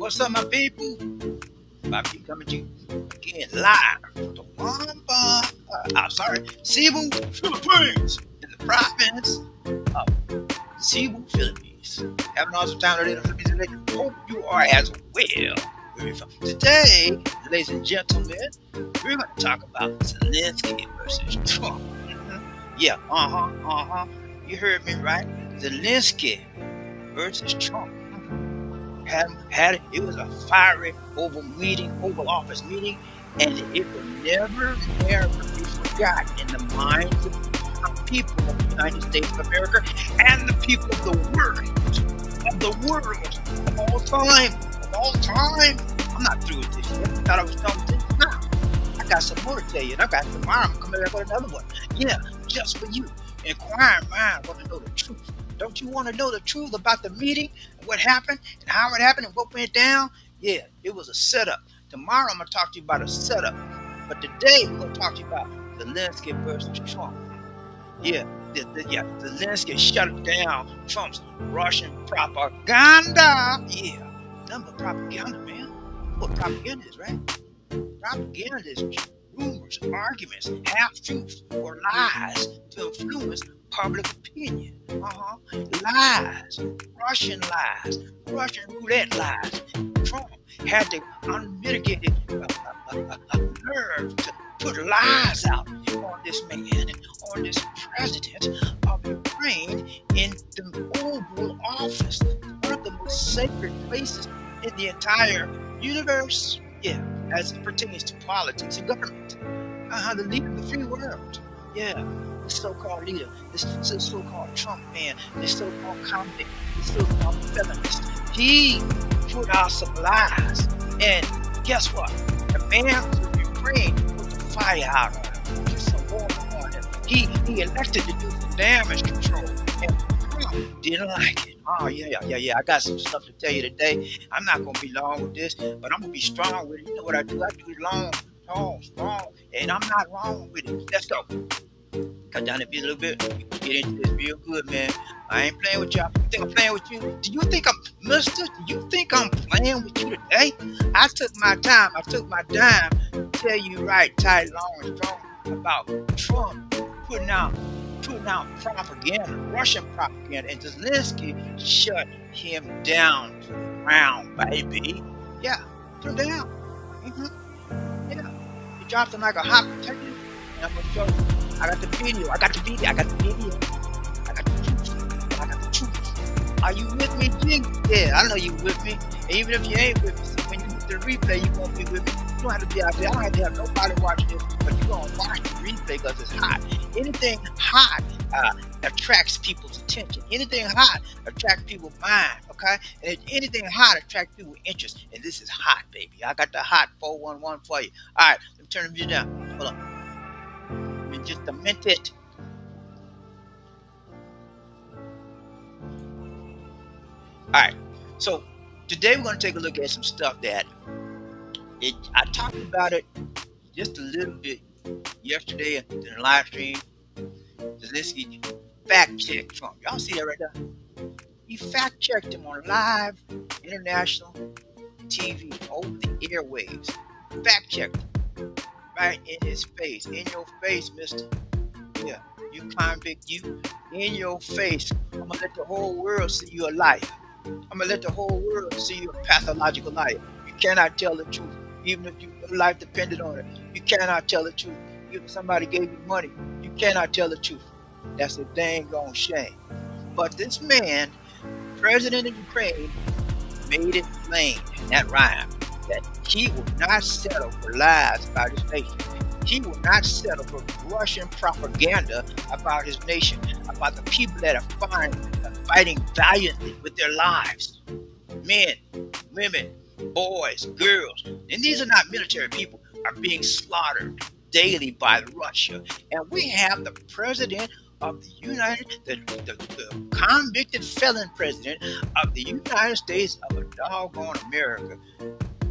What's up, my people? BobbieD coming to you again live from the Cebu, Philippines, in the province of Cebu, Philippines. Having an awesome time today in the Philippines today. Hope you are as well. Today, ladies and gentlemen, we're going to talk about Zelenskyy versus Trump. Yeah, You heard me right. Zelenskyy versus Trump. It was a fiery Oval Office meeting, and it will never be forgotten in the minds of people of the United States of America and the people of the world, of all time. I'm not through with this yet. I thought I was done with this. No, I got some more to tell you, and I got tomorrow. I'm coming back with another one. Yeah, just for you. Inquiring mind want to know the truth. Don't you want to know the truth about the meeting and what happened and how it happened and what went down? Yeah, it was a setup. Tomorrow I'm going to talk to you about a setup. But today we're going to talk to you about Zelenskyy versus Trump. Yeah, Zelenskyy shut down Trump's Russian propaganda. Yeah, nothing but propaganda, man. What propaganda is, right? Propaganda is rumors, arguments, half-truths, or lies to influence public opinion. Lies, Russian roulette lies. Trump had the unmitigated nerve to put lies out on this man, on this president of Ukraine in the Oval Office, one of the most sacred places in the entire universe. Yeah, as it pertains to politics and government. The leader of the free world. Yeah, the so-called leader, this so-called Trump man, this so-called convict, this so-called felonist. He put out some lies. And guess what? The man from Ukraine put the fire out on him, put some water on him. He elected to do some damage control. And Trump didn't like it. Oh, yeah. I got some stuff to tell you today. I'm not going to be long with this, but I'm going to be strong with it. You know what I do? I do it long, strong, and I'm not wrong with it. Let's go. Cut down the beat a little bit. Get into this real good, man. I ain't playing with y'all. You think I'm playing with you? Do you think do you think I'm playing with you today? I took my time to tell you right, tight, long, and strong about Trump putting out propaganda, Russian propaganda, and Zelenskyy shut him down to the ground, baby. Yeah, threw down. Yeah, he dropped him like a hot potato. And I'm gonna show you. I got the video. I got the truth. Are you with me, G? Yeah, I know you with me. And even if you ain't with me, see, when you get the replay, you won't be with me. You don't have to be out there. I don't have to have nobody watching this, but you're gonna watch the replay because it's hot. Anything hot attracts people's attention. Anything hot attracts people's mind, okay? And anything hot attracts people's interest. And this is hot, baby. I got the hot 411 for you. All right, let me turn the video down. Hold on. Give me just a minute. All right, so today we're going to take a look at some stuff that I talked about it just a little bit yesterday in the live stream. Zelenskyy fact-checked Trump. Y'all see that right there? He fact-checked him on live international TV over the airwaves. Fact-checked him right in his face. In your face, mister. Yeah, you convict, you. In your face. I'm going to let the whole world see you a liar. I'm going to let the whole world see you a pathological liar. You cannot tell the truth. Even if your life depended on it, you cannot tell the truth. Even if somebody gave you money, you cannot tell the truth. That's a dang gone shame. But this man, president of Ukraine, made it plain in that rhyme that he will not settle for lies about his nation. He will not settle for Russian propaganda about his nation, about the people that are fighting valiantly with their lives. Men, women, boys, girls, and these are not military people, are being slaughtered daily by Russia. And we have the president of the the convicted felon president of the United States of a doggone America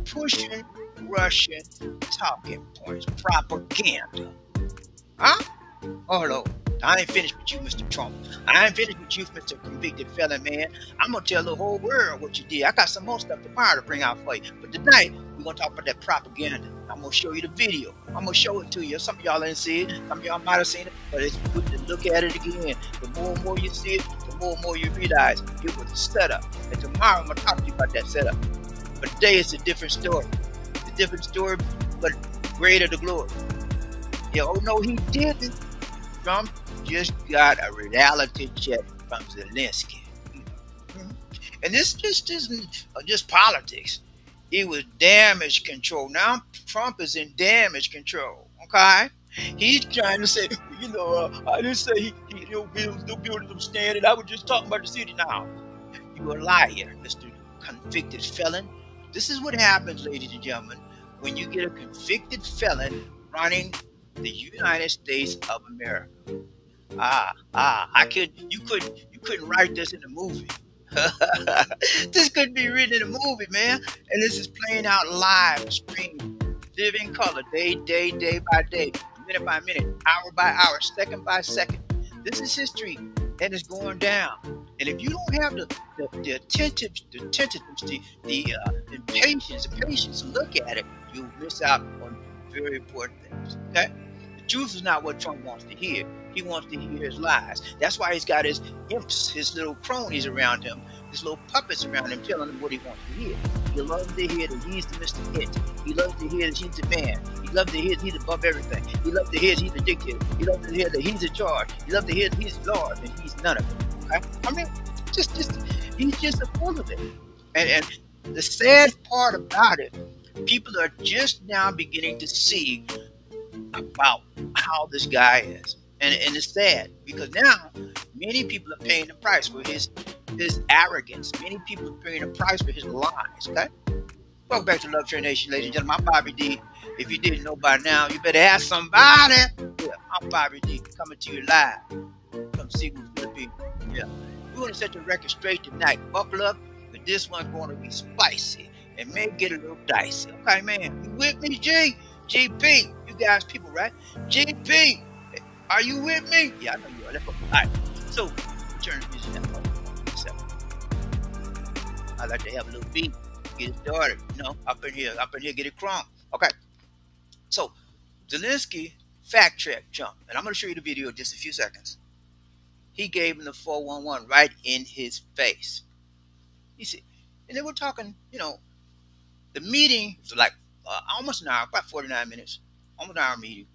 pushing Russian talking points, propaganda. Huh? Oh, no. I ain't finished with you, Mr. Trump. I ain't finished with you, Mr. Convicted Felon, man. I'm gonna tell the whole world what you did. I got some more stuff tomorrow to bring out for you. But tonight, we're gonna talk about that propaganda. I'm gonna show you the video. I'm gonna show it to you. Some of y'all ain't see it. Some of y'all might have seen it, but it's good to look at it again. The more and more you see it, the more and more you realize it was a setup. And tomorrow, I'm gonna talk to you about that setup. But today, it's a different story. It's a different story, but greater the glory. Yeah, oh no, he didn't. Trump just got a reality check from Zelenskyy. Mhm. And this just isn't just politics. It was damage control. Now Trump is in damage control. Okay? He's trying to say, I didn't say no buildings were standing. I was just talking about the city now. You a liar, Mr. Convicted Felon. This is what happens, ladies and gentlemen, when you get a convicted felon running the United States of America. You couldn't write this in a movie. This couldn't be written in a movie, man. And this is playing out live, stream, living color, day by day, minute by minute, hour by hour, second by second. This is history, and it's going down. And if you don't have the patience to look at it, you'll miss out on very important things. Okay? The truth is not what Trump wants to hear. He wants to hear his lies. That's why he's got his imps, his little cronies around him, his little puppets around him, telling him what he wants to hear. He loves to hear that he's the Mr. It. He loves to hear that he's the man. He loves to hear that he's above everything. He loves to hear that he's the dictator. He loves to hear that he's in charge. He loves to hear that he's Lord, and he's none of it. Okay? I mean, just he's just full of it. And the sad part about it, people are just now beginning to see about how this guy is. And it's sad because now many people are paying the price for his arrogance. Many people are paying the price for his lies. Okay? Welcome back to Love Train Nation, ladies and gentlemen. I'm BobbieD. If you didn't know by now, you better ask somebody. Yeah, I'm BobbieD coming to you live. Come see who's gonna be. Yeah. We're gonna set the record straight tonight. Buckle up, but this one's gonna be spicy and may get a little dicey. Okay, man. You with me, G? GP. You guys people, right? GP. Are you with me? Yeah, I know you are. Let's go. All right. So, turn the music down. I like to have a little beat, get it started. Up in here, get it crunk. Okay. So, Zelenskyy fact check Trump, and I'm going to show you the video in just a few seconds. He gave him the 411 right in his face. You see, and then we're talking, the meeting was like almost an hour, about 49 minutes, almost an hour meeting.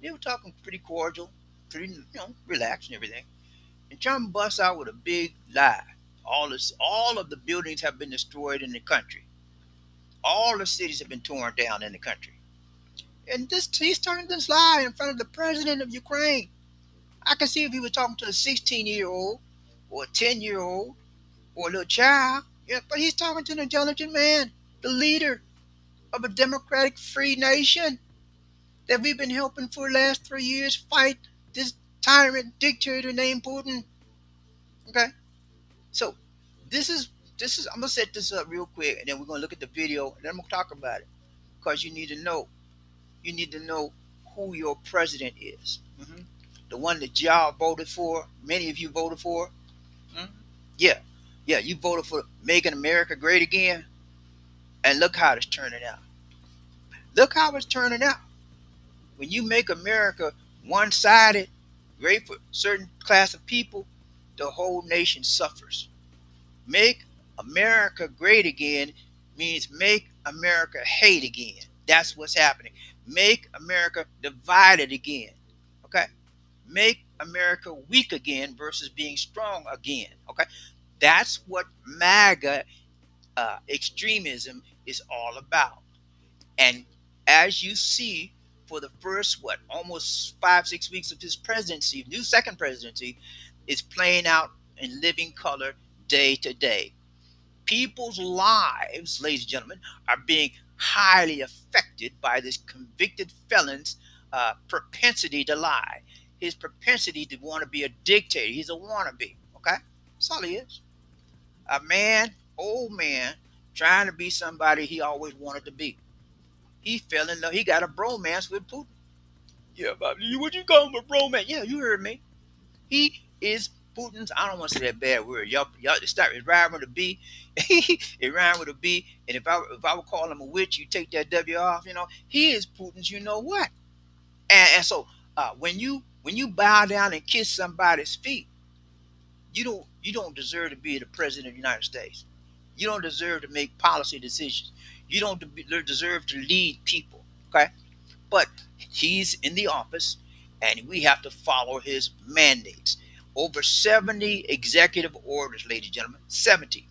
They were talking pretty cordial, pretty, relaxed and everything. And Trump busts out with a big lie. All of the buildings have been destroyed in the country. All the cities have been torn down in the country. And he's turning this lie in front of the president of Ukraine. I can see if he was talking to a 16-year-old or a 10-year-old or a little child. Yeah, but he's talking to an intelligent man, the leader of a democratic free nation that we've been helping for the last 3 years fight this tyrant dictator named Putin. Okay? So this is I'm gonna set this up real quick and then we're gonna look at the video and then I'm gonna talk about it. Because you need to know who your president is. The one that y'all voted for, many of you voted for. Yeah, you voted for making America great again. And look how it's turning out. Look how it's turning out. When you make America one-sided, great for a certain class of people, the whole nation suffers. Make America great again means make America hate again. That's what's happening. Make America divided again. Okay? Make America weak again versus being strong again. Okay? That's what MAGA extremism is all about. And as you see, for the first, almost 5-6 weeks of his presidency, new second presidency, is playing out in living color day to day. People's lives, ladies and gentlemen, are being highly affected by this convicted felon's propensity to lie. His propensity to want to be a dictator. He's a wannabe. Okay? That's all he is. A man, old man, trying to be somebody he always wanted to be. He fell in love. He got a bromance with Putin. Yeah, Bobby, what you call him a bromance? Yeah, you heard me. He is Putin's. I don't want to say that bad word. Y'all start. It rhyme with a B. It rhyme with a B. And if I would call him a witch, you take that W off. He is Putin's. You know what? And so when you bow down and kiss somebody's feet, you don't deserve to be the president of the United States. You don't deserve to make policy decisions. You don't deserve to lead people. Okay, but he's in the office, and we have to follow his mandates. Over 70 executive orders, ladies and gentlemen, 70.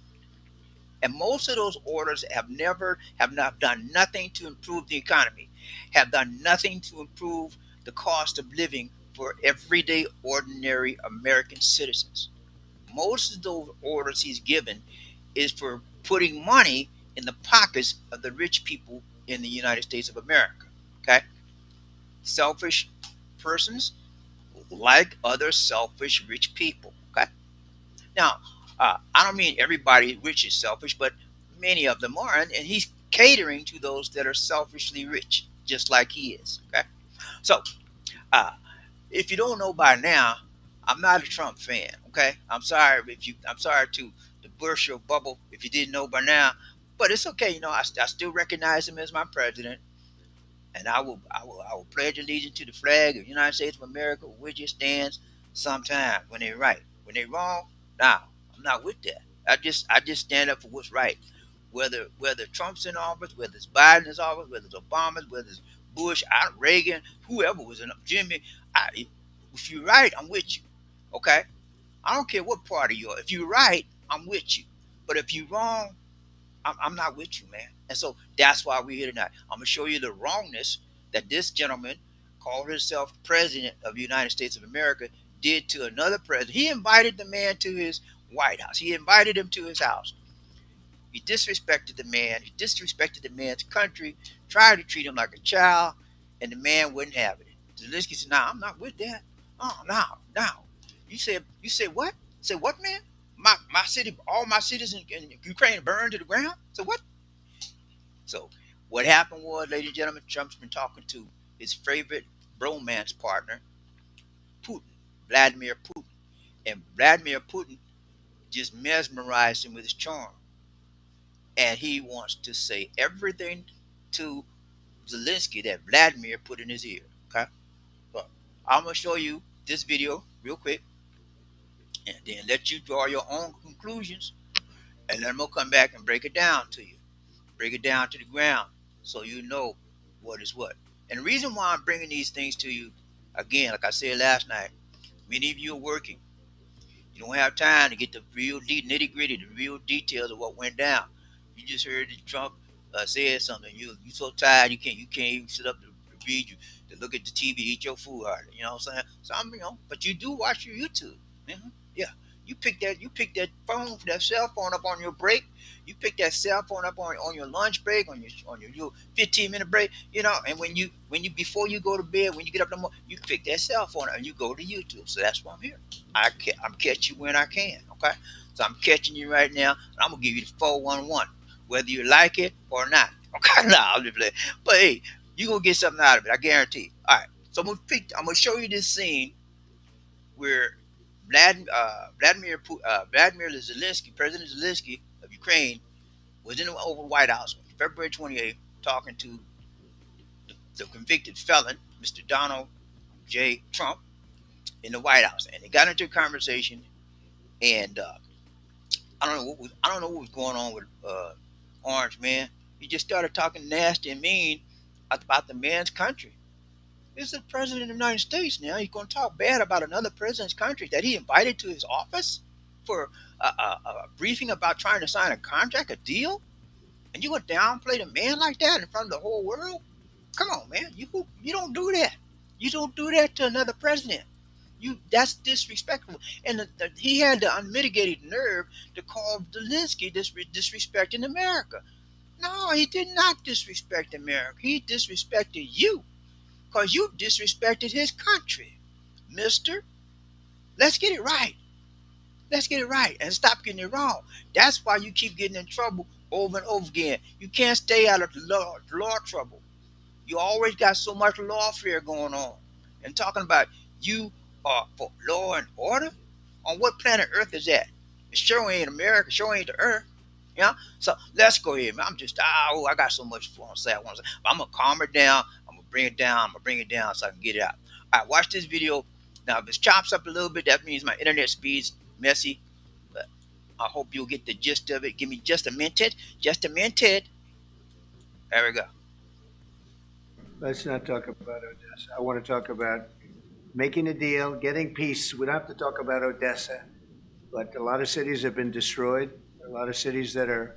And most of those orders have not done nothing to improve the economy, have done nothing to improve the cost of living for everyday ordinary American citizens. Most of those orders he's given is for putting money in the pockets of the rich people in the United States of America. Okay? Selfish persons like other selfish rich people. Okay? Now, I don't mean everybody rich is selfish, but many of them are, and he's catering to those that are selfishly rich, just like he is. Okay? So, uh, if you don't know by now, I'm not a Trump fan. Okay, I'm sorry to burst your bubble if you didn't know by now, but it's okay. I still recognize him as my president, and I will pledge allegiance to the flag of the United States of America, which it stands. Sometime when they're right, when they're wrong, now I'm not with that. I just stand up for what's right. Whether Trump's in office, whether it's Biden is office, whether it's Obama, whether it's Bush, Reagan, whoever was in Jimmy, if you're right, I'm with you. Okay, I don't care what party you're. If you're right, I'm with you. But if you're wrong, I'm not with you, man. And so that's why we're here tonight. I'm gonna show you the wrongness that this gentleman, called himself president of the United States of America, did to another president. He invited the man to his White House. He invited him to his house. He disrespected the man. He disrespected the man's country. Tried to treat him like a child, and the man wouldn't have it. Zelenskyy said, "No, I'm not with that. Oh, no, no. You said what? Said what, man? My city, all my cities in Ukraine burned to the ground. So what? So what happened was, ladies and gentlemen, Trump's been talking to his favorite bromance partner, Putin, Vladimir Putin, and Vladimir Putin just mesmerized him with his charm, and he wants to say everything to Zelenskyy that Vladimir put in his ear. Okay, so I'm gonna show you this video real quick, and then let you draw your own conclusions, and then I'm gonna come back and break it down to you. Break it down to the ground so you know what is what. And the reason why I'm bringing these things to you, again, like I said last night, many of you are working. You don't have time to get the real nitty gritty, the real details of what went down. You just heard that Trump said something. You so tired you can't even sit up to read you to look at the TV, eat your food hardly. You know what I'm saying? So but you do watch your YouTube. Yeah. You pick that phone, that cell phone up on your break. You pick that cell phone up on your lunch break, on your 15-minute break, and when you before you go to bed, when you get up in the morning, you pick that cell phone up and you go to YouTube. So that's why I'm here. I'm catching you when I can. Okay, so I'm catching you right now, and I'm gonna give you the 411, whether you like it or not. Okay, nah, I'll just play. But hey, you gonna get something out of it, I guarantee. All right, so I'm gonna show you this scene where Vladimir Zelenskyy, President Zelenskyy of Ukraine, was in the Oval White House on February 28th, talking to the convicted felon, Mr. Donald J. Trump, in the White House, and they got into a conversation, and I don't know what was going on with Orange Man. He just started talking nasty and mean about the man's country. This is the president of the United States now. He's going to talk bad about another president's country that he invited to his office for a briefing about trying to sign a contract, a deal? And you going to downplay the man like that in front of the whole world? Come on, man. You don't do that. You don't do that to another president. That's disrespectful. And he had the unmitigated nerve to call Zelenskyy disrespecting America. No, he did not disrespect America. He disrespected you because you disrespected his country. Mister, let's get it right. Let's get it right and stop getting it wrong. That's why you keep getting in trouble over and over again. You can't stay out of the law trouble. You always got so much lawfare going on. And talking about you for law and order? On what planet Earth is that? It sure ain't America, sure ain't the Earth. Yeah. So let's go ahead, man. I'm just I got so much fun to say. I want to say, but I'm gonna calm it down. I'm gonna bring it down. I'm gonna bring it down so I can get it out. All right, watch this video. Now, if it chops up a little bit, that means my internet speed's messy. But I hope you'll get the gist of it. Give me just a minute. Just a minute. There we go. Let's not talk about Odessa. I want to talk about making a deal, getting peace. We don't have to talk about Odessa, but a lot of cities have been destroyed. A lot of cities that are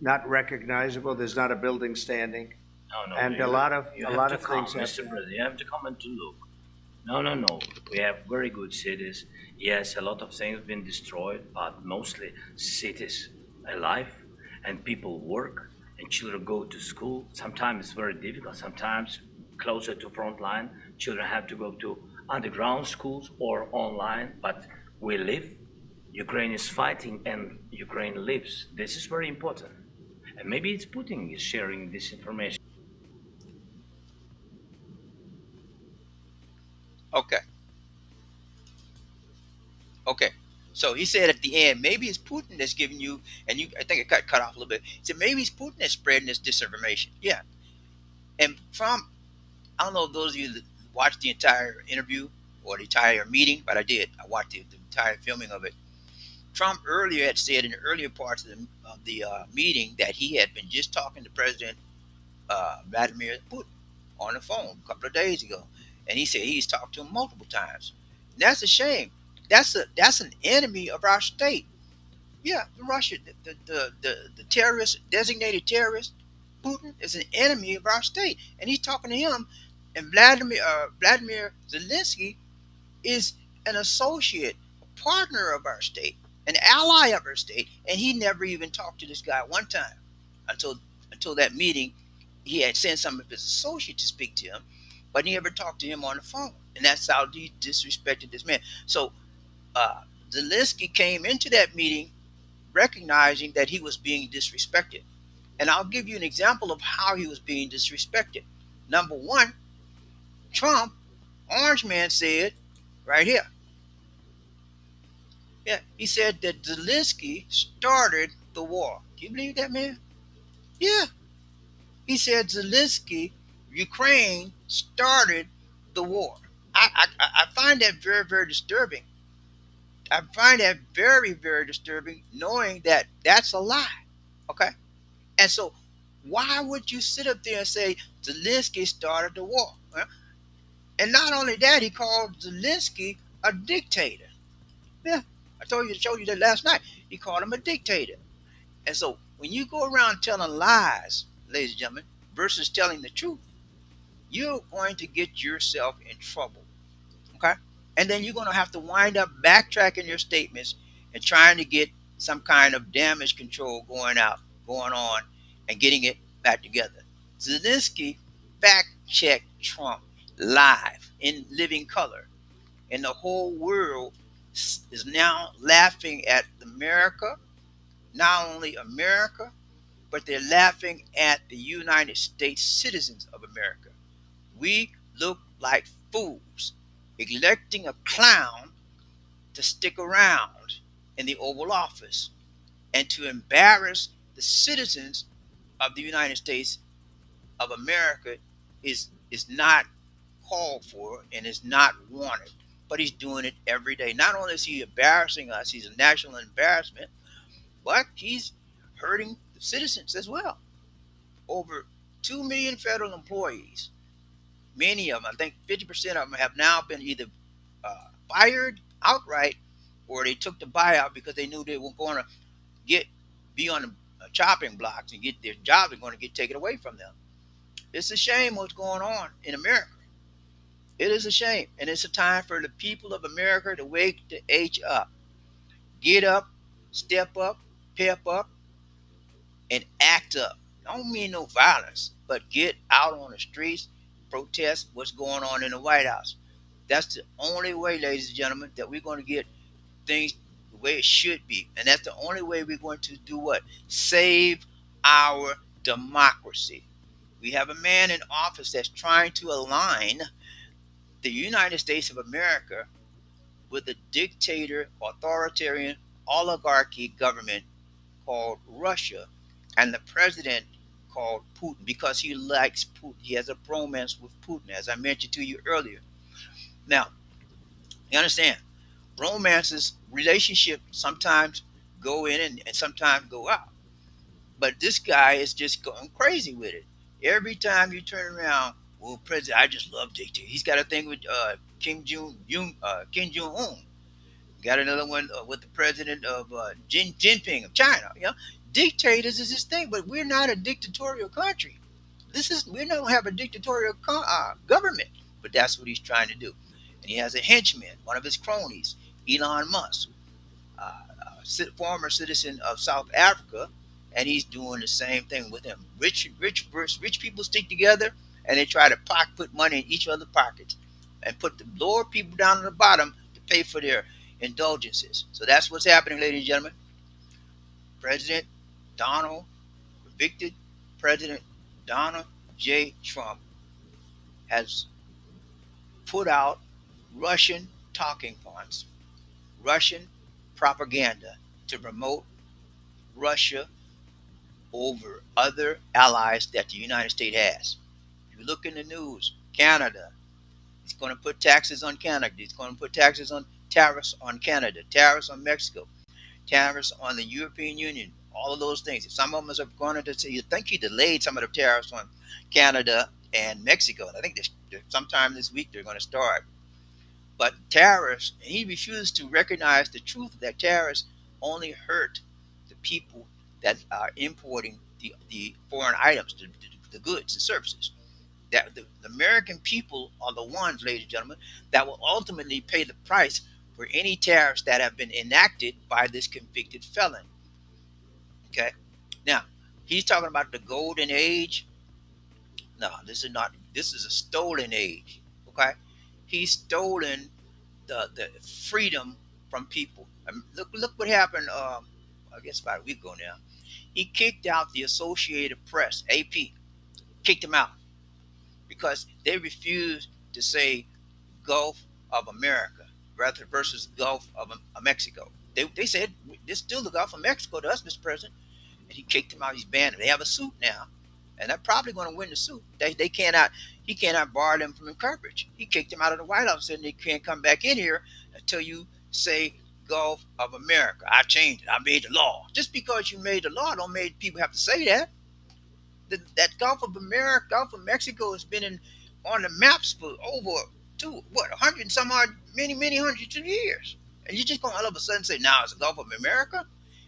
not recognizable. There's not a building standing, No, no, and you a have lot to of come, things Mr. happen. President. You have to come and to look. No, no, no. We have very good cities. Yes, a lot of things have been destroyed, but mostly cities alive and people work and children go to school. Sometimes it's very difficult. Sometimes closer to front line, children have to go to underground schools or online, but we live. Ukraine is fighting and Ukraine lives. This is very important. And maybe it's Putin is sharing this information. Okay. Okay. So he said at the end, maybe it's Putin that's giving you, and you, I think it got cut off a little bit. He said maybe it's Putin that's spreading this disinformation. Yeah. And from, I don't know if those of you that watched the entire interview or the entire meeting, but I did. I watched the entire filming of it. Trump earlier had said in the earlier parts of the meeting that he had been just talking to President Vladimir Putin on the phone a couple of days ago, and he said he's talked to him multiple times. And that's a shame. That's an enemy of our state. Yeah, Russia, the terrorist, designated terrorist, Putin is an enemy of our state, and he's talking to him. And Vladimir Zelensky is an associate, a partner of our state, an ally of our state, and he never even talked to this guy one time until that meeting. He had sent some of his associates to speak to him, but he never talked to him on the phone, and that's how he disrespected this man. So Zelensky came into that meeting recognizing that he was being disrespected. And I'll give you an example of how he was being disrespected. Number one, Trump, Orange Man, said right here. Yeah, he said that Zelensky started the war. Do you believe that, man? Yeah, he said Zelensky, Ukraine started the war. I find that very, very disturbing. I find that very, very disturbing, knowing that that's a lie. Okay, and so why would you sit up there and say Zelensky started the war? Well, and not only that, he called Zelensky a dictator. Yeah, showed you that last night. He called him a dictator. And so when you go around telling lies, ladies and gentlemen, versus telling the truth, you're going to get yourself in trouble. Okay? And then you're going to have to wind up backtracking your statements and trying to get some kind of damage control going on, and getting it back together. Zelensky fact checked Trump live in living color, and the whole world is now laughing at America, not only America, but they're laughing at the United States citizens of America. We look like fools electing a clown to stick around in the Oval Office and to embarrass the citizens of the United States of America is not called for and is not wanted. But he's doing it every day. Not only is he embarrassing us, he's a national embarrassment, but he's hurting the citizens as well. Over 2 million federal employees, many of them, I think 50% of them, have now been either fired outright or they took the buyout because they knew they were going to get be on the chopping blocks and get their jobs are going to get taken away from them. It's a shame what's going on in America. It is a shame, and it's a time for the people of America to wake the H up, get up, step up, pep up, and act up. I don't mean no violence, but get out on the streets, protest what's going on in the White House. That's the only way, ladies and gentlemen, that we're going to get things the way it should be. And that's the only way we're going to do what? Save our democracy. We have a man in office that's trying to align the United States of America with a dictator, authoritarian, oligarchy government called Russia, and the president called Putin because he likes Putin. He has a bromance with Putin, as I mentioned to you earlier. Now, you understand, romances, relationships sometimes go in and sometimes go out. But this guy is just going crazy with it. Every time you turn around, well, President, I just love dictator. He's got a thing with Kim Jong Un. Got another one with the president of Xi Jinping of China. You know, dictators is his thing, but we're not a dictatorial country. We don't have a dictatorial government, but that's what he's trying to do. And he has a henchman, one of his cronies, Elon Musk, former citizen of South Africa, and he's doing the same thing with him. Rich people stick together, and they try to put money in each other's pockets, and put the lower people down on the bottom to pay for their indulgences. So that's what's happening, ladies and gentlemen. President Donald, convicted President Donald J. Trump has put out Russian talking points, Russian propaganda to promote Russia over other allies that the United States has. If you look in the news, Canada, he's going to put taxes on Canada. He's going to put tariffs on Canada, tariffs on Mexico, tariffs on the European Union, all of those things. Some of them are going to say, you think he delayed some of the tariffs on Canada and Mexico. And I think sometime this week they're going to start. But tariffs, and he refused to recognize the truth that tariffs only hurt the people that are importing the foreign items, the goods and services. That the American people are the ones, ladies and gentlemen, that will ultimately pay the price for any tariffs that have been enacted by this convicted felon. Okay. Now, he's talking about the golden age. No, this is not. This is a stolen age. Okay. He's stolen the freedom from people. Look what happened. I guess about a week ago now. He kicked out the Associated Press, AP, kicked him out because they refused to say Gulf of America rather versus Gulf of Mexico. They said this still the Gulf of Mexico to us, Mr. President, and he kicked him out. He's banned him. They have a suit now, and they're probably going to win the suit. They cannot. He cannot bar them from coverage. He kicked him out of the White House, and they can't come back in here until you say Gulf of America. I changed it. I made the law. Just because you made the law, don't make people have to say that. That Gulf of America, Gulf of Mexico has been on the maps for over 100 and some odd, many hundreds of years. And you're just going to all of a sudden say, now it's the Gulf of America?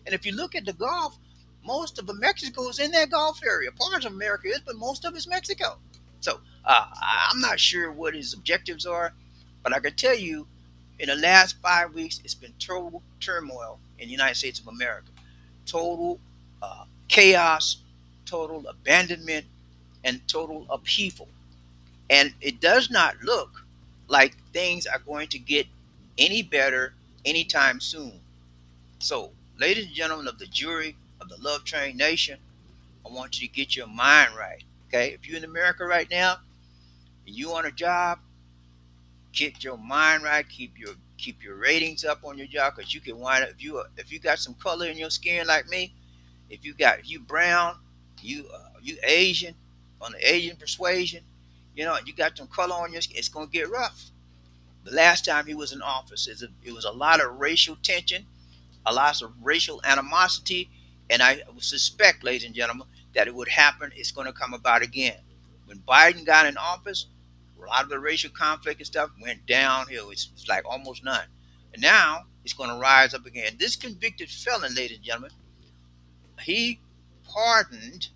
And if you look at the Gulf, most of Mexico is in that Gulf area. Parts of America is, but most of it's Mexico. So I'm not sure what his objectives are, but I can tell you in the last 5 weeks, it's been total turmoil in the United States of America. Total chaos, total abandonment, and total upheaval. And it does not look like things are going to get any better anytime soon. So, ladies and gentlemen of the jury of the Love Train Nation, I want you to get your mind right. Okay, if you're in America right now and you on a job, get your mind right. Keep your ratings up on your job, because you can wind up if you got some color in your skin like me. If you brown, you Asian, on the Asian persuasion, you got some color on your skin, it's gonna get rough. The last time he was in office, it was a lot of racial tension, a lot of racial animosity, and I suspect, ladies and gentlemen, that it would happen. It's going to come about again. When Biden got in office, a lot of the racial conflict and stuff went downhill. It's like almost none. And now it's going to rise up again. This convicted felon, ladies and gentlemen, he pardoned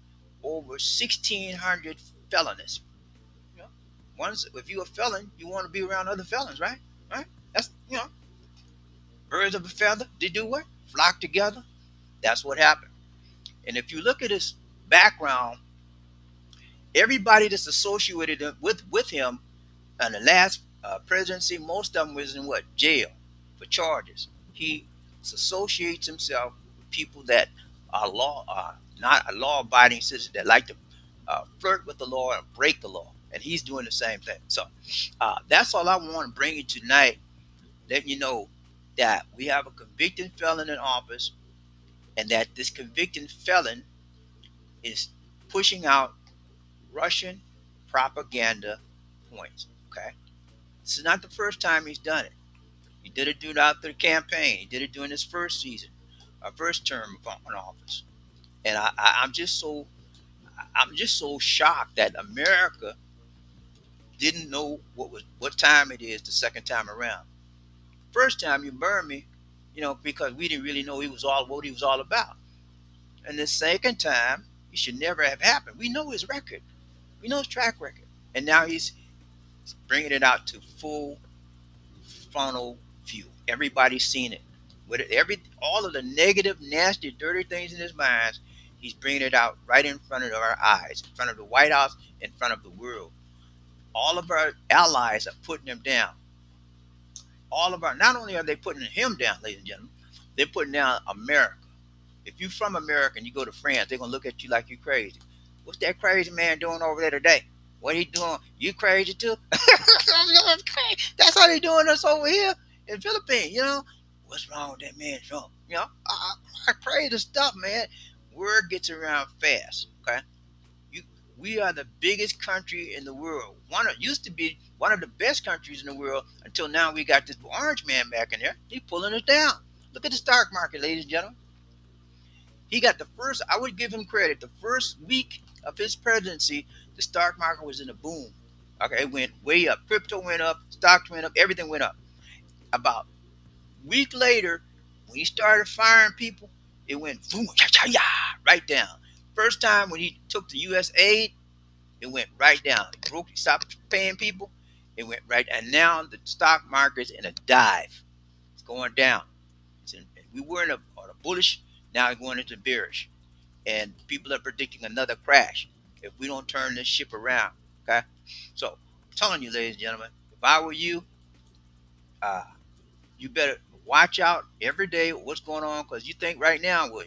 over 1,600 felonies. You know, if you're a felon, you want to be around other felons, right? Right? That's birds of a feather. They do what? Flock together. That's what happened. And if you look at his background, everybody that's associated with him in the last presidency, most of them was in jail for charges. He associates himself with people that are not a law-abiding citizen, that like to flirt with the law and break the law. And he's doing the same thing. So that's all I want to bring you tonight letting you know that we have a convicted felon in office, and that this convicted felon is pushing out Russian propaganda points. Okay, this is not the first time he's done it. He did it throughout the campaign. He did it during his first season, first term in office. And I'm just so shocked that America didn't know what time it is the second time around. First time you burned me, because we didn't really know he was all what he was all about. And the second time, it should never have happened. We know his record. We know his track record. And now he's bringing it out to full frontal view. Everybody's seen it. With all of the negative, nasty, dirty things in his mind, he's bringing it out right in front of our eyes, in front of the White House, in front of the world. All of our allies are putting him down. Not only are they putting him down, ladies and gentlemen, they're putting down America. If you're from America and you go to France, they're gonna look at you like you're crazy. What's that crazy man doing over there today? What he doing? You crazy too? That's how they doing us over here in Philippines. What's wrong with that man Trump? I pray the stuff, man. Word gets around fast. Okay, you, we are the biggest country in the world. Used to be one of the best countries in the world until now. We got this orange man back in there. He's pulling us down. Look at the stock market, ladies and gentlemen. He got the first. I would give him credit. The first week of his presidency, the stock market was in a boom. Okay, it went way up. Crypto went up. Stocks went up. Everything went up. About a week later, when he started firing people, it went boom, cha cha ya, right down. First time when he took the U.S. aid, it went right down. He stopped paying people. It went right, and now the stock market's in a dive. It's going down. We were on a bullish. Now we're going into bearish, and people are predicting another crash if we don't turn this ship around. Okay, so I'm telling you, ladies and gentlemen, if I were you, uh, you better watch out every day what's going on, because you think right now, well,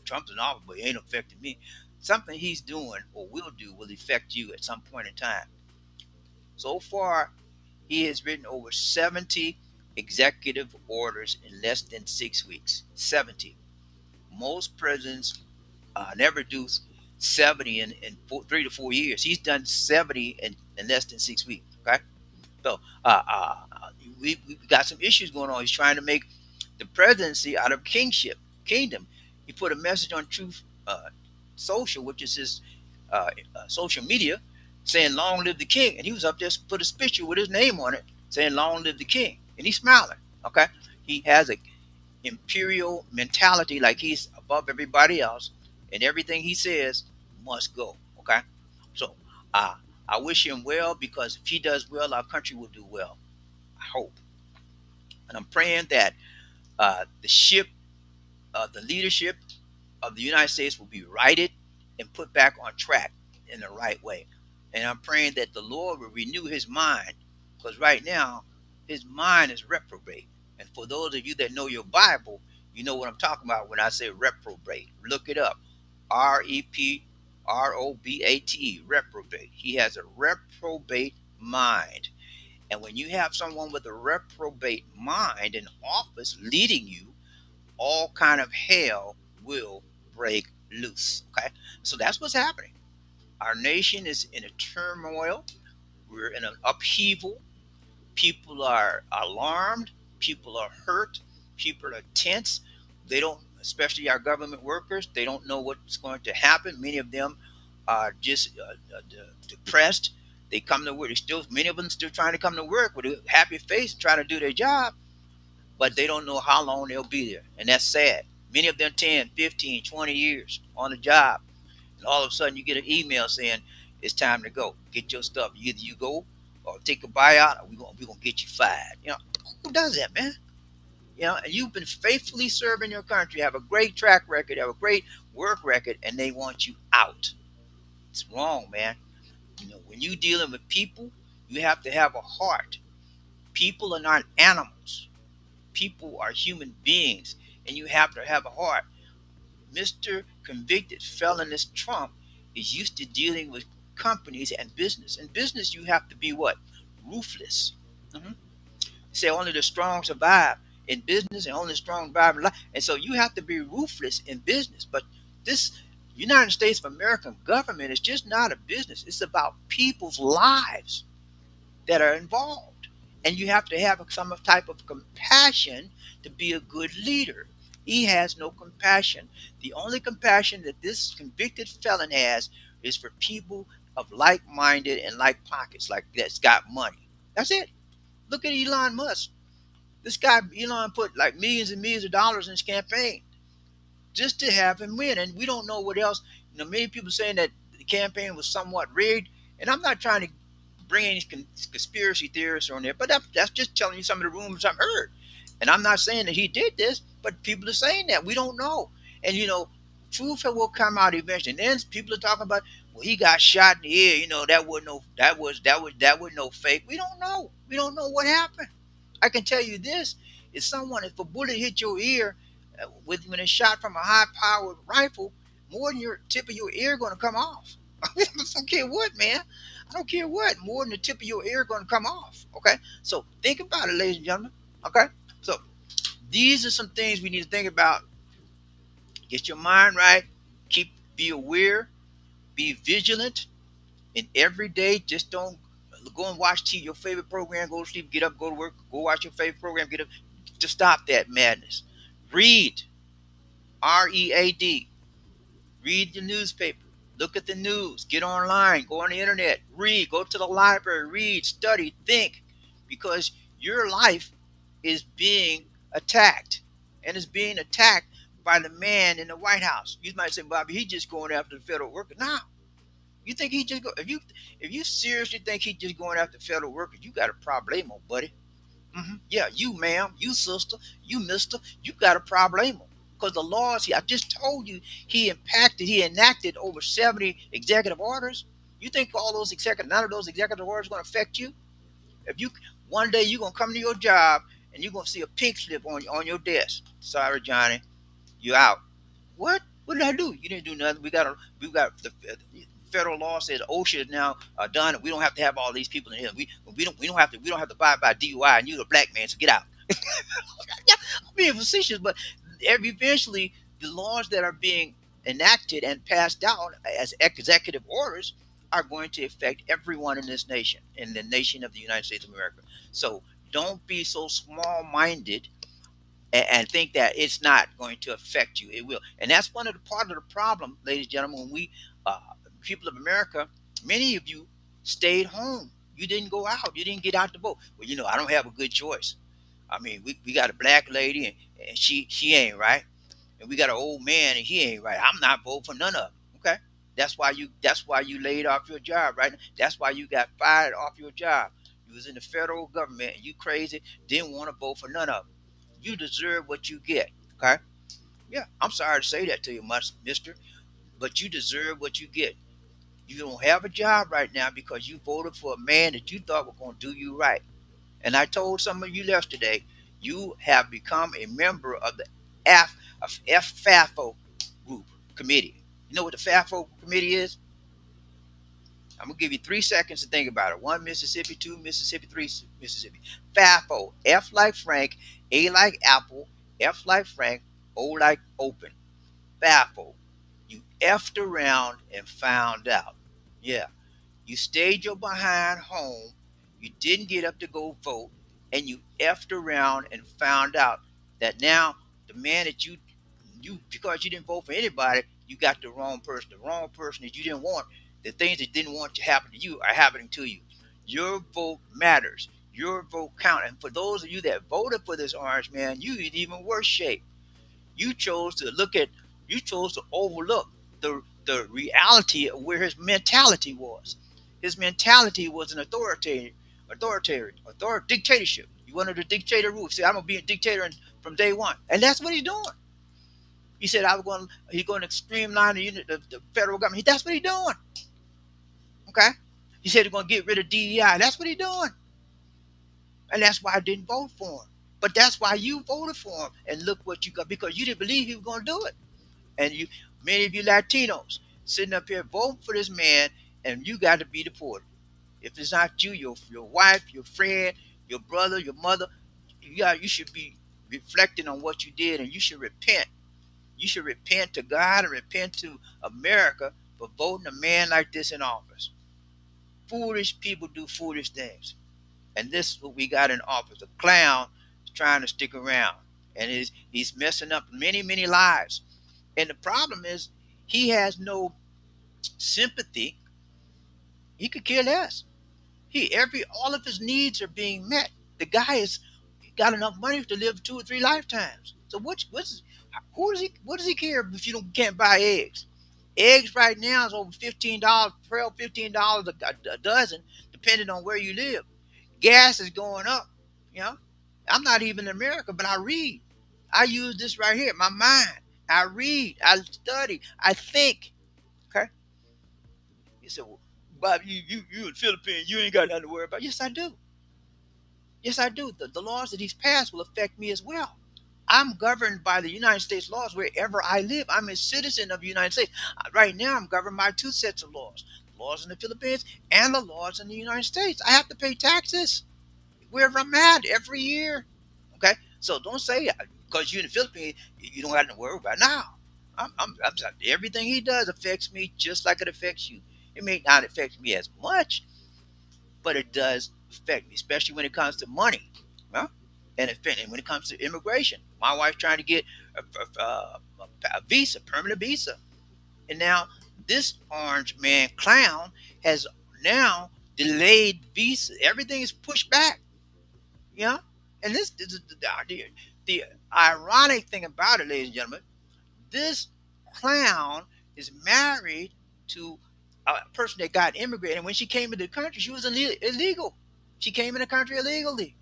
Trump's in office, but it ain't affecting me. Something he's doing or will do will affect you at some point in time. So far, he has written over 70 executive orders in less than 6 weeks. 70. Most presidents never do 70 in 3 to 4 years. He's done 70 in less than 6 weeks. Okay, so we got some issues going on. He's trying to make the presidency out of kingdom. He put a message on Truth Social, which is his social media, saying "Long live the king," and he was up there put a picture with his name on it, saying "Long live the king," and he's smiling. Okay, he has a imperial mentality, like he's above everybody else, and everything he says must go. Okay, so uh, I wish him well, because if he does well, our country will do well. I hope, and I'm praying that the ship, the leadership of the United States will be righted and put back on track in the right way. And I'm praying that the Lord will renew his mind, because right now his mind is reprobate. And for those of you that know your Bible, you know what I'm talking about when I say reprobate. Look it up. REPROBATE, reprobate. He has a reprobate mind. And when you have someone with a reprobate mind in office leading you, all kind of hell will break loose. Okay, so that's what's happening. Our nation is in a turmoil. We're in an upheaval. People are alarmed. People are hurt. People are tense. They don't, especially our government workers, they don't know what's going to happen. Many of them are just depressed. They come to work. Many of them still trying to come to work with a happy face and trying to do their job, but they don't know how long they'll be there. And that's sad. Many of them 10, 15, 20 years on the job. And all of a sudden you get an email saying it's time to go. Get your stuff. Either you go or take a buyout, or we're gonna get you fired. Who does that, man? And you've been faithfully serving your country, have a great track record, have a great work record, and they want you out. It's wrong, man. When you dealing with people, you have to have a heart. People are not animals. People are human beings, and you have to have a heart. Mr. Convicted Felonist Trump is used to dealing with companies and business. In business, you have to be what? Ruthless. Mhm. Say only the strong survive in business and only the strong survive in life. And so you have to be ruthless in business. But this United States of American government is just not a business. It's about people's lives that are involved. And you have to have some type of compassion to be a good leader. He has no compassion. The only compassion that this convicted felon has is for people of like minded and like pockets, like that's got money. That's it. Look at Elon Musk. This guy, Elon, put like millions and millions of dollars in his campaign just to have him win. And we don't know what else. Many people saying that the campaign was somewhat rigged. And I'm not trying to bring any conspiracy theorists on there, but that's just telling you some of the rumors I've heard. And I'm not saying that he did this, but people are saying that we don't know. And truth will come out eventually. And then people are talking about, well, he got shot in the ear. That was no, that was no fake. We don't know. We don't know what happened. I can tell you this: if a bullet hit your ear, when it's shot from a high-powered rifle, more than your tip of your ear going to come off. I don't care what, man. I don't care what. More than the tip of your ear going to come off. Okay, so think about it, ladies and gentlemen. Okay, so these are some things we need to think about. Get your mind right. Be aware. Be vigilant. And every day, just don't go and watch TV, your favorite program. Go to sleep. Get up. Go to work. Go watch your favorite program. Get up. To stop that madness. Read. READ. Read the newspaper. Look at the news. Get online. Go on the internet. Read. Go to the library. Read. Study. Think. Because your life is being attacked. And is being attacked by the man in the White House. You might say, Bobby, he's just going after the federal worker. No. You think he just go if you seriously think he's just going after federal workers, you got a problemo, buddy. Yeah, you ma'am, you sister, you mister, you got a problemo. Because the laws I just told you he enacted over 70 executive orders. You think none of those executive orders going to affect you? If you One day you're gonna come to your job and you're gonna see a pink slip on your desk. Sorry, Johnny, you're out. What? What did I do? You didn't do nothing. We got the federal law says OSHA is now done. We don't have to have all these people in here. We don't have to abide by DUI. And you're a black man, so get out. I'm being facetious, but eventually the laws that are being enacted and passed down as executive orders are going to affect everyone in this nation, in the nation of the United States of America. So don't be so small-minded and think that it's not going to affect you. It will, and that's one of the part of the problem, ladies and gentlemen. When we uh, people of America, many of you stayed home. You didn't go out. You didn't get out to vote. Well, I don't have a good choice. I mean, we got a black lady and she ain't right, and we got an old man and he ain't right. I'm not voting for none of them. Okay, that's why you laid off your job, right? That's why you got fired off your job. You was in the federal government and you crazy, didn't want to vote for none of them. You deserve what you get. Okay. Yeah, I'm sorry to say that to you, mister, but you deserve what you get. You don't have a job right now because you voted for a man that you thought was going to do you right. And I told some of you yesterday, you have become a member of the FAFO group committee. You know what the FAFO committee is? I'm gonna give you 3 seconds to think about it. One Mississippi, two Mississippi, three Mississippi. FAFO. F like Frank, A like Apple, F like Frank, O like open. FAFO. You effed around and found out. Yeah. You stayed your behind home. You didn't get up to go vote, and you effed around and found out that now the man that you because you didn't vote for anybody, you got the wrong person. The wrong person that you didn't want. The things that didn't want to happen to you are happening to you. Your vote matters. Your vote counts. And for those of you that voted for this orange man, you in even worse shape. You chose to overlook the reality of where his mentality was. His mentality was an dictatorship. You wanted a dictator rule. He said, I'm gonna be a dictator from day one. And that's what he's doing. He said he's going to streamline the federal government. That's what he's doing. Okay? He said he's going to get rid of DEI. That's what he's doing. And that's why I didn't vote for him. But that's why you voted for him. And look what you got, because you didn't believe he was going to do it. And many of you Latinos sitting up here voting for this man, and you got to be deported. If it's not you, your wife, your friend, your brother, your mother, you should be reflecting on what you did, and you should repent. You should repent to God and repent to America for voting a man like this in office. Foolish people do foolish things, and this is what we got in office: a clown trying to stick around, and he's messing up many lives. And the problem is, he has no sympathy. He could care less. He every all of his needs are being met. The guy is got enough money to live 2 or 3 lifetimes. So what's who does he what does he care if you don't can't buy eggs? Eggs right now is over $15, $12, $15 a dozen, depending on where you live. Gas is going up. You know, I'm not even in America, but I read. I use this right here, my mind. I read, I study, I think. Okay. You said, well, Bob, you in the Philippines, you ain't got nothing to worry about. Yes, I do. Yes, I do. The laws that he's passed will affect me as well. I'm governed by the United States laws wherever I live. I'm a citizen of the United States. Right now, I'm governed by 2 sets of laws: laws in the Philippines and the laws in the United States. I have to pay taxes wherever I'm at every year. Okay, so don't say because you're in the Philippines, you don't have to worry about it. Now. I'm everything he does affects me just like it affects you. It may not affect me as much, but it does affect me, especially when it comes to money. Huh? And when it comes to immigration, my wife's trying to get a visa, permanent visa, and now this orange man clown has now delayed visa. Everything is pushed back. You know, and this is the ironic thing about it, ladies and gentlemen. This clown is married to a person that got immigrated. And when she came into the country, she was illegal. She came in the country illegally.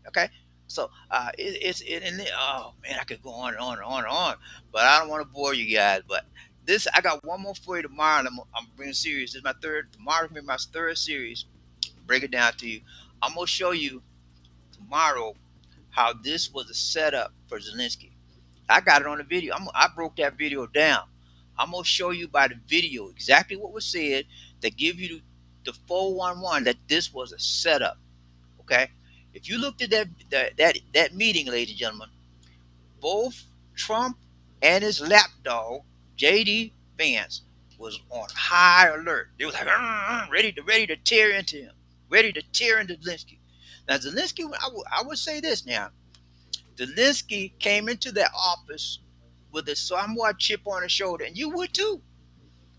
Okay, so oh man, I could go on and on and on and on, but I don't want to bore you guys. But this, I got one more for you tomorrow. And I'm bringing series. This is my third. Tomorrow's gonna be my third series. Break it down to you. I'm gonna show you tomorrow how this was a setup for Zelensky. I got it on the video. I broke that video down. I'm gonna show you by the video exactly what was said that give you the 411 that this was a setup. Okay, if you looked at that meeting, ladies and gentlemen, both Trump and his lapdog JD Vance was on high alert. They was like ready to tear into him, ready to tear into Zelensky. Now Zelensky, I would say this now. Zelensky came into that office with a somewhat chip on his shoulder, and you would too.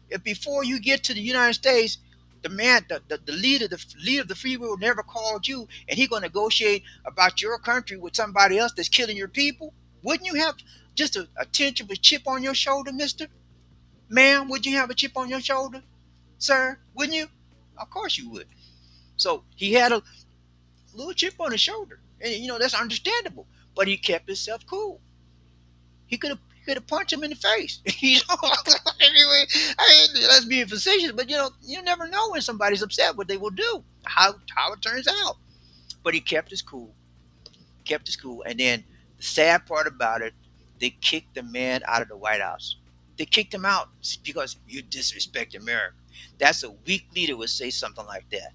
If before you get to the United States, the man, the leader of the free world never called you, and he gonna negotiate about your country with somebody else that's killing your people, wouldn't you have just a tinge of a chip on your shoulder, Mister? Ma'am, would you have a chip on your shoulder, sir? Wouldn't you? Of course you would. So he had a little chip on his shoulder, and that's understandable. But he kept himself cool. He could have punched him in the face. Anyway, let's be facetious, but you never know when somebody's upset what they will do, how it turns out. But he kept his cool, and then the sad part about it, they kicked the man out of the White House. They kicked him out because you disrespect America. That's a weak leader would say something like that.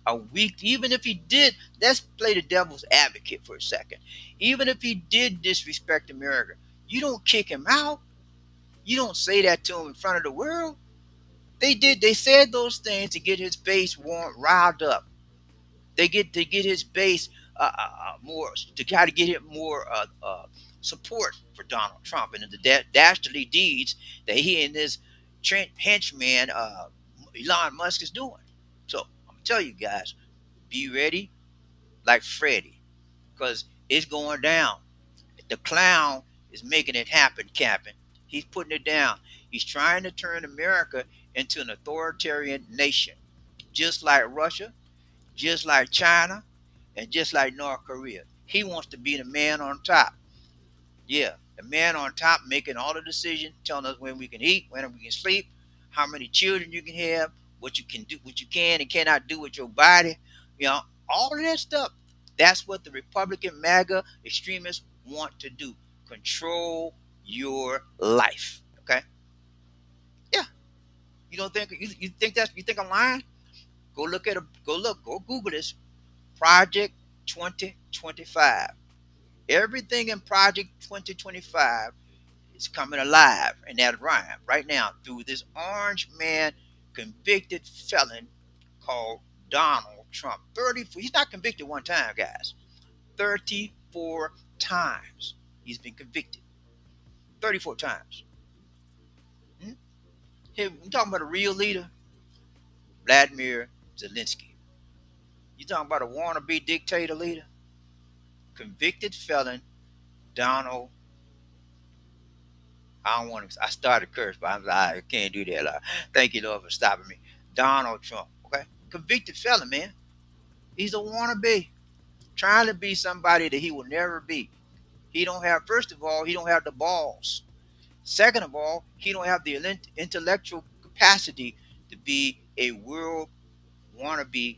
A weak, even if he did, let's play the devil's advocate for a second. Even if he did disrespect America, you don't kick him out. You don't say that to him in front of the world. They said those things to get his base riled up. They get to get his base more, to try to get him more support for Donald Trump and the dastardly deeds that he and his henchman Elon Musk is doing. So I'm gonna tell you guys, be ready like Freddy, because it's going down. The clown is making it happen, Captain. He's putting it down. He's trying to turn America into an authoritarian nation, just like Russia, just like China, and just like North Korea. He wants to be the man on top. Yeah, the man on top making all the decisions, telling us when we can eat, when we can sleep, how many children you can have, what you can do, what you can and cannot do with your body. All of that stuff. That's what the Republican MAGA extremists want to do. Control your life. Okay? Yeah. You don't think you think I'm lying? Go look. Go Google this Project 2025. Everything in Project 2025 is coming alive in that rhyme right now through this orange man, convicted felon called Donald Trump. 34. He's not convicted one time, guys. 34 times he's been convicted. 34 times. Hmm? Here, we're talking about a real leader, Vladimir Zelensky. You talking about a wannabe dictator leader, convicted felon, Donald. I don't want to. I started curse, but I'm like, I can't do that. Thank you, Lord, for stopping me. Donald Trump. Okay, convicted felon, man. He's a wannabe, trying to be somebody that he will never be. He don't have. First of all, he don't have the balls. Second of all, he don't have the intellectual capacity to be a world wannabe.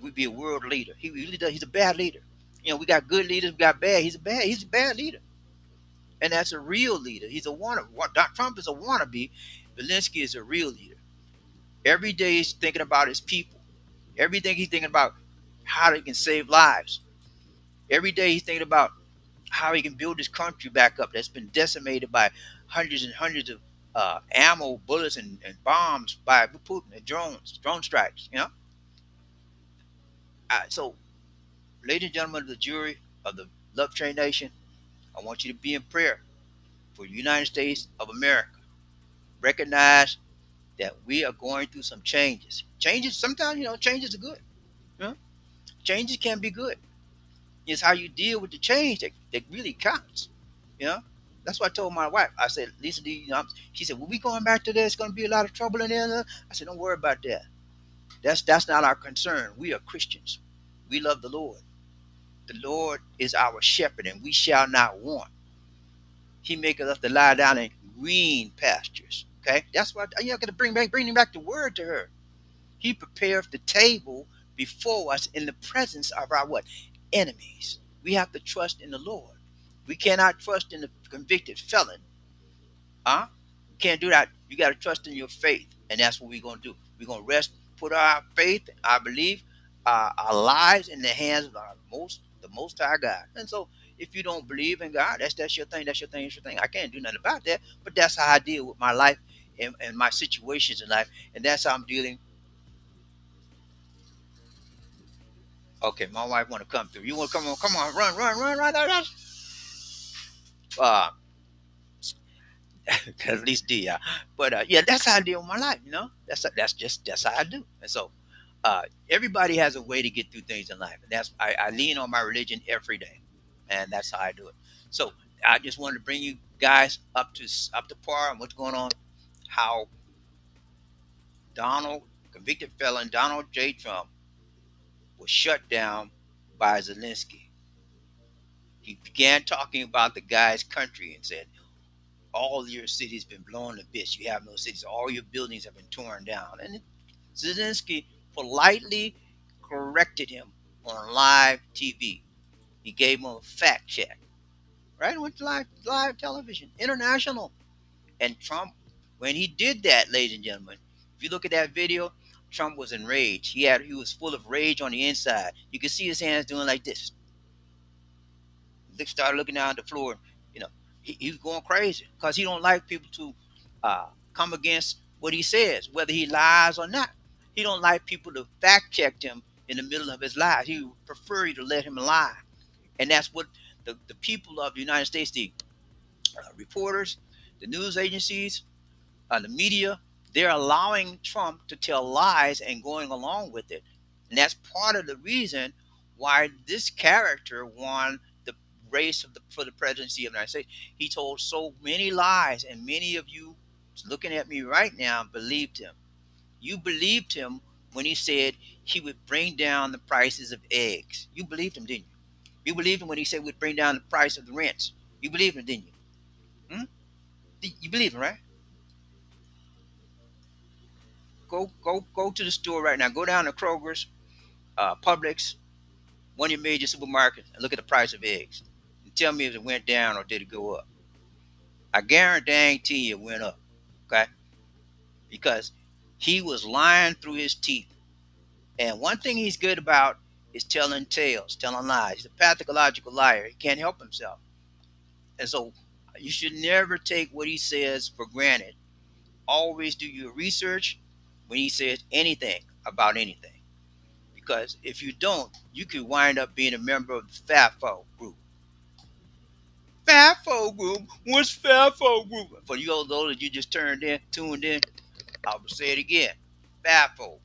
Would be a world leader. He really does. He's a bad leader. You know, we got good leaders, we got bad. He's a bad. He's a bad leader, and that's a real leader. He's a wannabe. Trump is a wannabe. Zelensky is a real leader. Every day he's thinking about his people. Everything he's thinking about how he can save lives. Every day he's thinking about how he can build his country back up that's been decimated by hundreds and hundreds of ammo, bullets, and bombs by Putin and drone strikes. You know, so ladies and gentlemen of the jury of the Love Train Nation, I want you to be in prayer for the United States of America. Recognize that we are going through some changes. Changes sometimes, changes are good. You know, changes can be good. It's how you deal with the change that really counts. You know, that's what I told my wife. I said, Lisa, she said, "Well, we going back to there. It's going to be a lot of trouble in there." I said, "Don't worry about that. That's not our concern. We are Christians. We love the Lord. The Lord is our shepherd, and we shall not want. He maketh us to lie down in green pastures." Okay, that's why you got to bring back the word to her. He prepares the table before us in the presence of our what? Enemies. We have to trust in the Lord. We cannot trust in the convicted felon. Huh? You can't do that. You got to trust in your faith. And that's what we're going to do. We're going to put our faith, our belief, our lives in the hands of the most high God. And so if you don't believe in God, that's your thing. That's your thing. That's your thing. I can't do nothing about that. But that's how I deal with my life and my situations in life. And that's how I'm dealing. Okay, my wife want to come through. You want to come on, run, run. Uh, at least D. But yeah, that's how I deal with my life. That's how I do. And so everybody has a way to get through things in life, and that's I lean on my religion every day, and that's how I do it. So I just wanted to bring you guys up to par on what's going on, how convicted felon Donald J. Trump was shut down by Zelensky. He began talking about the guy's country and said, all your cities been blown to bits. You have no cities. All your buildings have been torn down. And Zelensky politely corrected him on live TV. He gave him a fact check. Right? It went to live television, international. And Trump, when he did that, ladies and gentlemen, if you look at that video, Trump was enraged. He was full of rage on the inside. You could see his hands doing like this. They started looking down at the floor. You know, he was going crazy because he don't like people to come against what he says, whether he lies or not. He don't like people to fact check him in the middle of his lies. He would prefer you to let him lie, and that's what the people of the United States, the reporters, the news agencies, the media, they're allowing Trump to tell lies and going along with it. And that's part of the reason why this character won the race for the presidency of the United States. He told so many lies, and many of you looking at me right now believed him. You believed him when he said he would bring down the prices of eggs. You believed him, didn't you? You believed him when he said we'd bring down the price of the rents. You believed him, didn't you? Hmm? You believe him, right? Go to the store right now. Go down to Kroger's, Publix, one of your major supermarkets, and look at the price of eggs. And tell me if it went down or did it go up. I guarantee you it went up. Okay? Because he was lying through his teeth. And one thing he's good about is telling tales, telling lies. He's a pathological liar. He can't help himself. And so you should never take what he says for granted. Always do your research when he says anything about anything. Because if you don't, you could wind up being a member of the FAFO group. FAFO group? What's FAFO group? For you all those that you just tuned in, I will say it again. FAFO.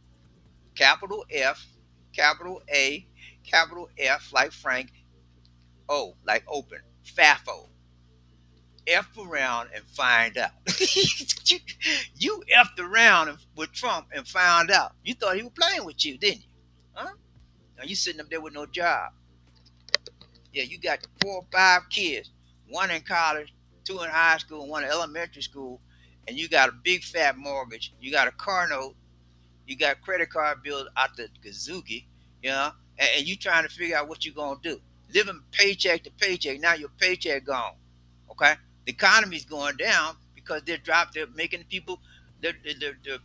Capital F, capital A, capital F like Frank, O like open. FAFO. F around and find out. you effed around with Trump and found out. You thought he was playing with you, didn't you? Huh? Now you sitting up there with no job. Yeah, you got 4 or 5 kids, one in college, 2 in high school, one in elementary school, and you got a big fat mortgage. You got a car note. You got credit card bills out the gazoogie, you know, and you trying to figure out what you're gonna do. Living paycheck to paycheck. Now your paycheck gone. Okay, the economy's going down because they're making people, they're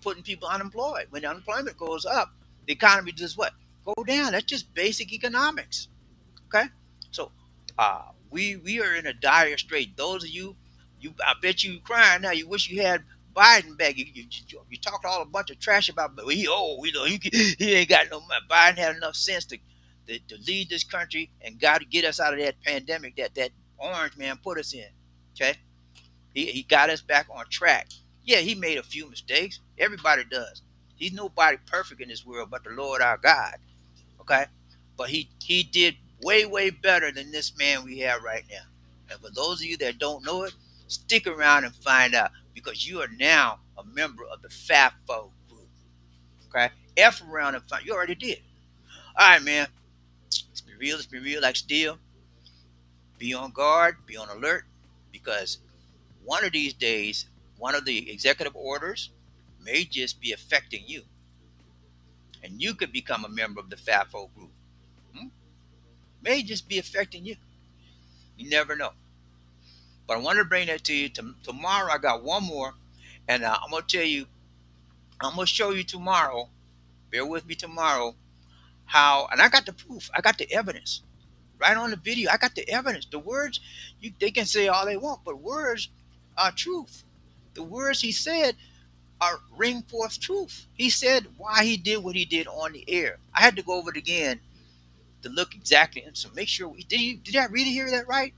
putting people unemployed. When the unemployment goes up, the economy does what? Go down. That's just basic economics. Okay, so we are in a dire strait. Those of you, I bet you crying now. You wish you had Biden back. You talked all a bunch of trash about, but he old. You know he ain't got no money. Biden had enough sense to lead this country and got to get us out of that pandemic that orange man put us in. Okay, he got us back on track. Yeah, he made a few mistakes. Everybody does. He's nobody perfect in this world but the Lord our God. Okay, but he did way better than this man we have right now. And for those of you that don't know it, stick around and find out because you are now a member of the FAFO group. Okay, F around and find. You already did. All right, man. Let's be real. Let's be real like steel. Be on guard. Be on alert because one of these days, one of the executive orders may just be affecting you, and you could become a member of the FAFO group. Hmm? May just be affecting you. You never know. But I wanted to bring that to you. Tomorrow, I got one more, and I'm gonna tell you. I'm gonna show you tomorrow. Bear with me tomorrow. How? And I got the proof. I got the evidence right on the video. I got the evidence. The words, they can say all they want, but words are truth. The words he said are ring forth truth. He said why he did what he did on the air. I had to go over it again to look exactly and so make sure. Did I really hear that right?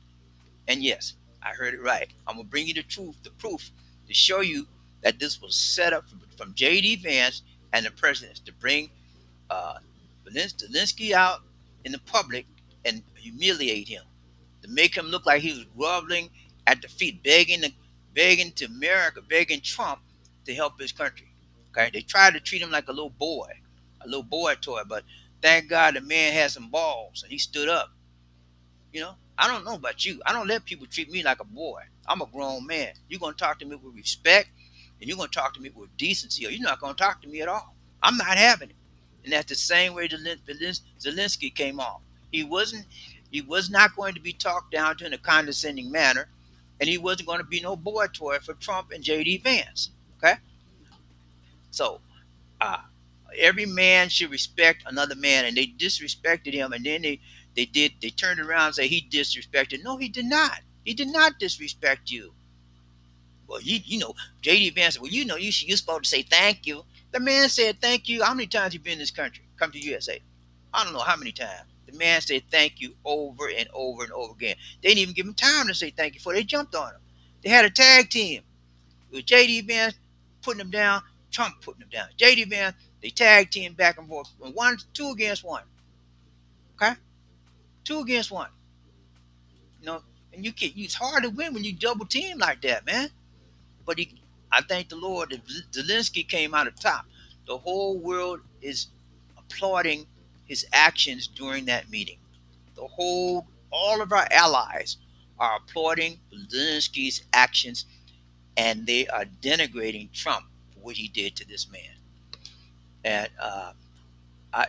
And yes, I heard it right. I'm gonna bring you the truth, the proof, to show you that this was set up from J.D. Vance and the presidents to bring uh, Zelenskyy out in the public and humiliate him, to make him look like he was groveling at the feet, begging to America, begging Trump to help his country. Okay, they tried to treat him like a little boy toy, but thank God the man had some balls and he stood up. I don't know about you. I don't let people treat me like a boy. I'm a grown man. You're going to talk to me with respect and you're going to talk to me with decency or you're not going to talk to me at all. I'm not having it. And that's the same way Zelenskyy came off. He wasn't. He was not going to be talked down to in a condescending manner, and he wasn't going to be no boy toy for Trump and J.D. Vance. Okay, so uh, every man should respect another man, and they disrespected him, and then they turned around and say he disrespected. No, he did not. He did not disrespect you. Well, J.D. Vance said, well, you're supposed to say thank you. The man said thank you. How many times you been in this country? Come to USA. I don't know how many times. The man said thank you over and over and over again. They didn't even give him time to say thank you before they jumped on him. They had a tag team. It was J.D. Vance putting him down, Trump putting him down. J.D. Vance, they tag team back and forth. Two against one. Okay? Two against one. You know, and it's hard to win when you double team like that, man. But I thank the Lord that Zelenskyy came out of top. The whole world is applauding his actions during that meeting. All of our allies are applauding Zelenskyy's actions, and they are denigrating Trump for what he did to this man. And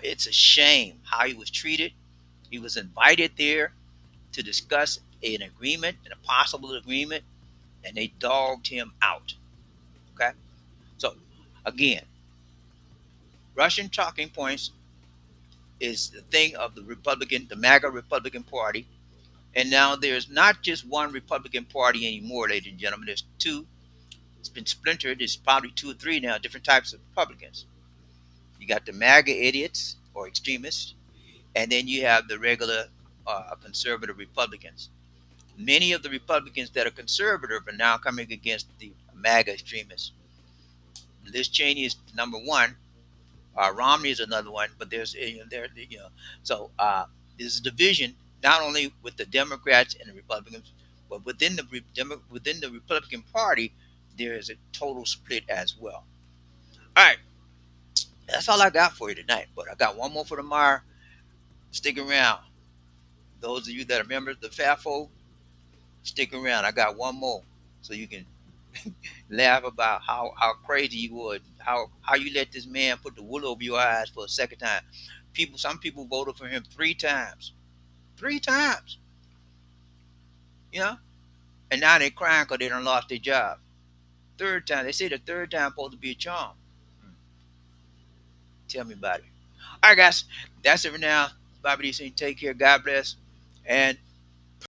it's a shame how he was treated. He was invited there to discuss an agreement, a possible agreement, and they dogged him out. Okay, so again, Russian talking points is the thing of the MAGA Republican Party. And now there's not just one Republican Party anymore, ladies and gentlemen. There's two. It's been splintered. There's probably two or three now, different types of Republicans. You got the MAGA idiots or extremists, and then you have the regular conservative Republicans. Many of the Republicans that are conservative are now coming against the MAGA extremists. Liz Cheney is number one. Romney is another one, but there's so there's a division not only with the Democrats and the Republicans, but within the Republican Party, there is a total split as well. All right, that's all I got for you tonight. But I got one more for tomorrow. Stick around. Those of you that are members of the FAFO, stick around. I got one more, so you can laugh about how crazy you was, how you let this man put the wool over your eyes for a second time. Some people voted for him three times, you know, and now they're crying because they done lost their job. Third time, they say the third time supposed to be a charm. Tell me about it. All right, guys, that's it for now. BobbieD saying take care, God bless, and